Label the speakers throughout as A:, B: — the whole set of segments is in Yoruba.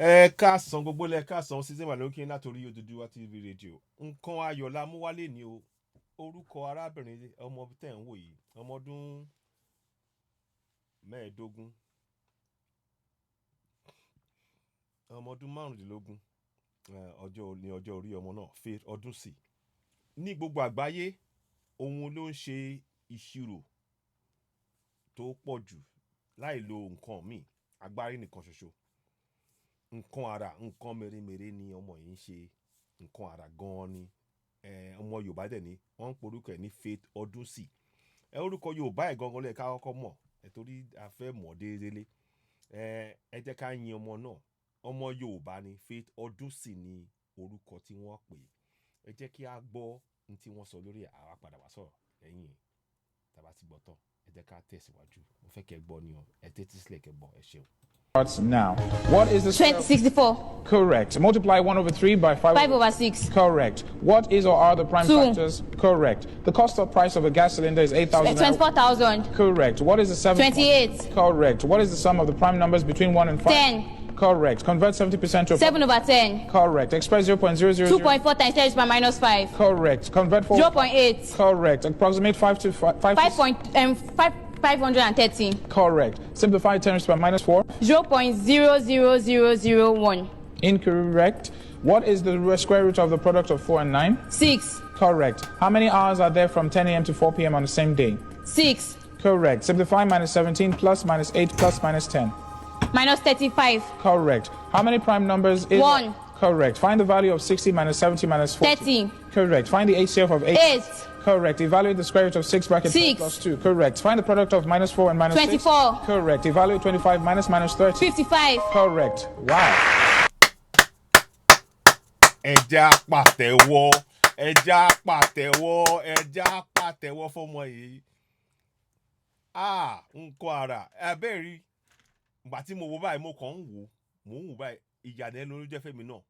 A: Ẹ káàsán gbogbo lẹ káàsán season wà lókè látòrí Oduduwa TV rédíò. Nǹkan ayọ̀ la mú wálé ní o. Orúkọ arábìnrin ọmọ tẹ̀ ń wò yìí, ọmọ ọdún 15, ọmọ ọdún 15 ọjọ́ orí ọmọ náà, Faith Odunsi. Ní gbogbo àgbáyé, òun ló ń ṣe ìṣirò tó pọ̀ jù láì lo nǹkan míì, agbárí nìkan ṣoṣo. Nǹkan ara, nǹkan mèremère ni ọmọ yìí ń ṣe, nǹkan ara gan-an ni. Ọmọ Yorùbá dẹ̀ ni wọ́n ń porúkọ ẹ̀ ní Faith Odunsi. Orúkọ Yorùbá ẹ̀ gangan lẹ́ẹ̀ká kọ́kọ́ mọ̀, torí a fẹ́ mọ̀ déédéé. Ẹ jẹ́ ká yin ọmọ náà. Ọmọ Yorùbá ni, Faith Odunsi ni orúkọ tí wọ́n pè. Ẹ jẹ́ kí a gbọ́ ohun tí wọ́n sọ lórí àwa padà wá sọ̀rọ̀ lẹ́yìn tàbá ti gbọ́ tán. Ẹ jẹ́ ká tẹ̀síwájú. Mo fẹ́ kẹ́ gbọ́ ni o. Ẹ tẹ́tí sílẹ̀ kẹ́ gbọ́. Ẹ ṣeun.
B: Now, what is the
C: 64?
B: Correct. Multiply 1/3 by
C: 5/6.
B: Correct. What is or are the prime
C: 2.
B: factors? Correct. The cost of price of a gas cylinder is 8,000.
C: 24,000.
B: Correct. What is the 7?
C: 28.
B: Correct. What is the sum of the prime numbers between 1 and 5?
C: 10.
B: Correct. Convert 70% to
C: 7/10.
B: Correct. Express 0.000.
C: 2.4 times 10 is by minus 5.
B: Correct. Convert
C: 0.8.
B: Correct. Approximate 5 to
C: 5.13.
B: Correct. Simplify 10 to the minus 4.
C: 0.00001.
B: Incorrect. What is the square root of the product of 4 and 9?
C: 6.
B: Correct. How many hours are there from 10 a.m. to 4 p.m. on the same day?
C: 6.
B: Correct. Simplify minus 17 plus minus 8 plus minus 10.
C: Minus 35.
B: Correct. How many prime numbers is
C: 1.
B: Correct. Find the value of 60 minus 70 minus 40.
C: 30.
B: Correct. Find the HCF of 8.
C: 8.
B: Correct. Evaluate the square root of 6 bracket
C: 6.
B: plus 2. Correct. Find the product of minus 4 and minus
C: 24.
B: 6. Correct. Evaluate 25 minus 30.
C: 55.
B: Correct. Wow.
A: Ẹja pàtẹ́wọ́, ẹja pàtẹ́wọ́, ẹja pàtẹ́wọ́ fọmọ yìí. Nǹkan ara. Abẹ́rí, ìgbà tí mo wo báyìí, mo kàn ń wò, mò ń wò báyìí, ìyàlẹ́nu ló jẹ́ fẹ́mi náà.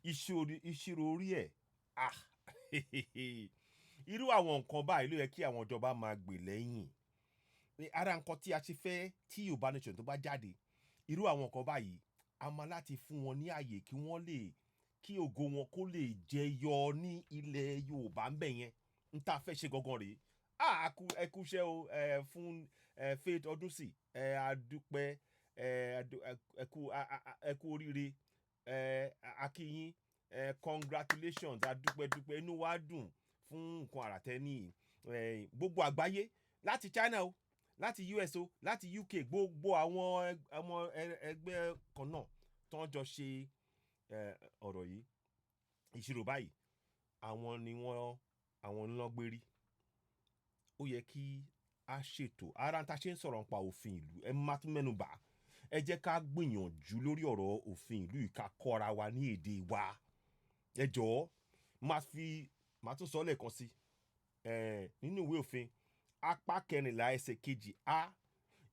A: Ìṣirò orí ẹ̀. Irú àwọn nǹkan báyìí ló yẹ kí àwọn ìjọba máa gbè lẹ́yìn. Ara nǹkan tí a ti fẹ́ tí Yorùbá nation tó bá jáde, irú àwọn nǹkan báyìí a máa láti fún wọn ní àyè kí wọ́n lè kí ògo wọn kó lè jẹyọ ní ilẹ̀ Yorùbá ń bẹ̀ yẹn. N ta fẹ́ ṣe gangan rèé. Ẹ kú iṣẹ́ o fún Faith Odunsi. Adúpẹ́ ẹ kú oríire. Akíyín. Congratulations. Adúpẹ́ inú wa dùn fún nǹkan àràtẹ́ ní gbogbo àgbáyé, láti China o, láti US o, láti UK, gbogbo àwọn ẹgbẹ́ kan náà tó ń jọ ṣe ọ̀rọ̀ yìí, ìṣirò báyìí, àwọn ńlọgbérí. Ó yẹ kí a ṣètò ara ta ṣe ń sọ̀rọ̀ nípa òfin ìlú, ẹ má tún mẹ́nu bà. Ẹ jẹ́ ká gbìyànjú lórí ọ̀rọ̀ òfin ìlú yìí, ká kọ́ra wa ní èdè wa. Ẹ jọ̀ọ́, màá tún sọ lẹ́ẹ̀kan sí nínú ìwé òfin apá 14 ẹsẹ̀ 2A,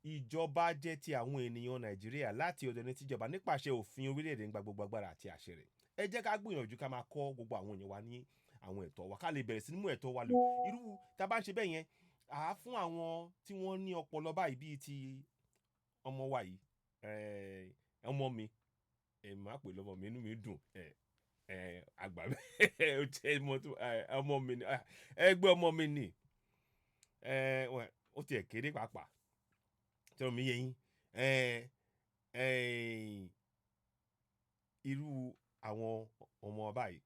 A: ìjọba jẹ́ ti àwọn ènìyàn Nàìjíríà láti ọ̀dọ̀ ẹni tíjọba nípasẹ̀ òfin orílẹ̀-èdè ń gba gbogbo agbára àti àṣẹ rẹ̀. Ẹ jẹ́ ká gbìyànjú ká máa kọ́ gbogbo àwọn èèyàn wa ní àwọn ẹ̀tọ́ wa, ká lè bẹ̀rẹ̀ sí ní mú ẹ̀tọ́ wa lò. Irú tá bá ń ṣe bẹ́ẹ̀ yẹn, fún àwọn tí wọ́n ní ọpọlọ báyìí bíi ti ọmọ wa yìí, ọmọ mi, máa pè lọ́mọ mi, inú mi dùn. Àgbà ó jẹ́ ọmọ mi ni, ẹgbẹ́ ọmọ mi ni, ó tiẹ̀ kéré pàápàá, tí ọmọ mi yẹ yín. Irú àwọn ọmọ báyìí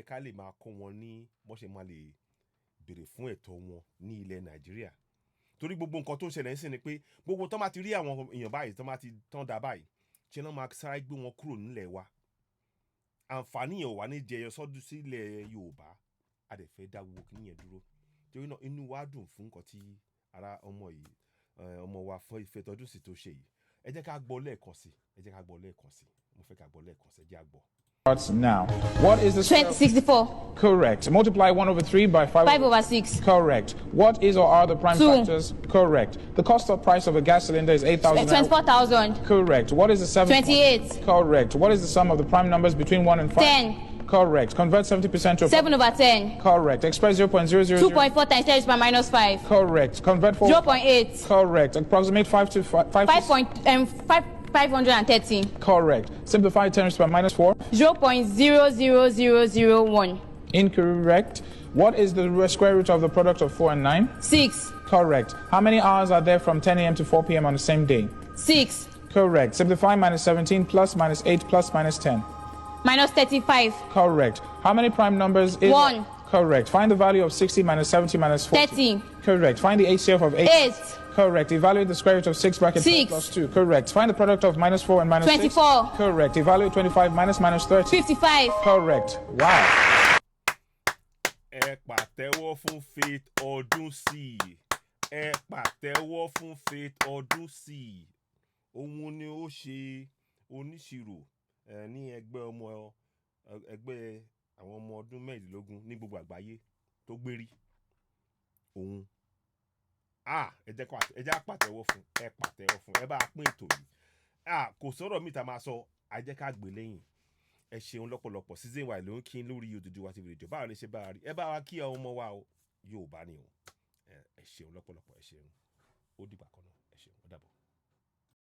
A: ká lè máa kọ́ wọn ní bó ṣe máa lè béèrè fún ẹ̀tọ́ wọn ní ilẹ̀ Nàìjíríà. Torí gbogbo nǹkan tó ń ṣẹlẹ̀ sí ni pé gbogbo tó máa ti rí àwọn èèyàn báyìí tó máa ti tán da báyìí, ṣe náà máa sáré gbé wọn kúrò nílẹ̀ wa. Àǹfààní yẹn ò wá ní jẹyọ sọ́dún sílẹ̀ Yorùbá. A dẹ̀ fẹ́ dá gbogbo kìíní yẹn dúró. Torí náà inú wa dùn fún nǹkan tí ara ọmọ yìí, ọmọ wa Faith Odunsi tó ṣe yìí. Ẹ jẹ́ ká gbọ́ lẹ́ẹ̀kan sí. Mo fẹ́ ká gbọ́ lẹ́ẹ̀kan sí. Ẹ jẹ́ á gbọ́.
B: Now, what is the
C: 64?
B: Correct. Multiply 1/3 by
C: 5/6.
B: Correct. What is or are the prime
C: 2.
B: factors? Correct. The cost of price of a gas cylinder is 8,000.
C: 24,000.
B: Correct. What is the 7?
C: 28.
B: Correct. What is the sum of the prime numbers between 1 and 5?
C: 10.
B: Correct. Convert 70% to
C: 7/10.
B: Correct. Express 0.000.
C: 2.4 times 10 is by minus 5.
B: Correct. Convert 4.
C: 0.8.
B: Correct. Approximate 5 to 5.
C: 5.13. 530.
B: Correct. Simplify 10 raised to the power minus 4.
C: 0.00001.
B: Incorrect. What is the square root of the product of 4 and 9?
C: 6.
B: Correct. How many hours are there from 10 a.m. to 4 p.m. on the same day?
C: 6.
B: Correct. Simplify minus 17 plus minus 8 plus minus 10.
C: Minus 35.
B: Correct. How many prime numbers is...
C: 1.
B: Correct. Find the value of 60 minus 70 minus 40.
C: 30.
B: Correct. Find the HCF of 8.
C: 8.
B: Correct. Evaluate the square root of 6 bracket 4
C: 6.
B: plus 2. Correct. Find the product of minus 4 and minus
C: 24.
B: 6. Correct. Evaluate 25 minus minus 30.
C: 55.
B: Correct. Wow.
A: Ẹ pàtẹ́wọ́ fún Faith Odunsi. Ẹ pàtẹ́wọ́ fún Faith Odunsi. Òun ni ó ṣe oníṣirò ní ẹgbẹ́ àwọn ọmọ ọdún mẹ́rìndínlógún ní gbogbo àgbáyé tó gbérí. Òun. Ẹ jẹ́ pàtẹ́wọ́ fún. Ẹ pàtẹ́wọ́ fún. Ẹ bá pín ètò yìí. Kò sọ̀rọ̀ mi ta máa sọ. A jẹ́ ká gbé lẹ́yìn. Ẹ ṣeun lọ́pọ̀lọpọ̀ season wa ló ń kí lórí Oduduwa TV rédíò. Báwo ni ṣe bá rí? Ẹ bá wa kí àwọn ọmọ wa o. Yorùbá ni o. Ẹ ṣeun lọ́pọ̀lọpọ̀. Ẹ ṣeun. Ó dìgbà kan náà. Ẹ ṣeun. Ó dàbọ̀.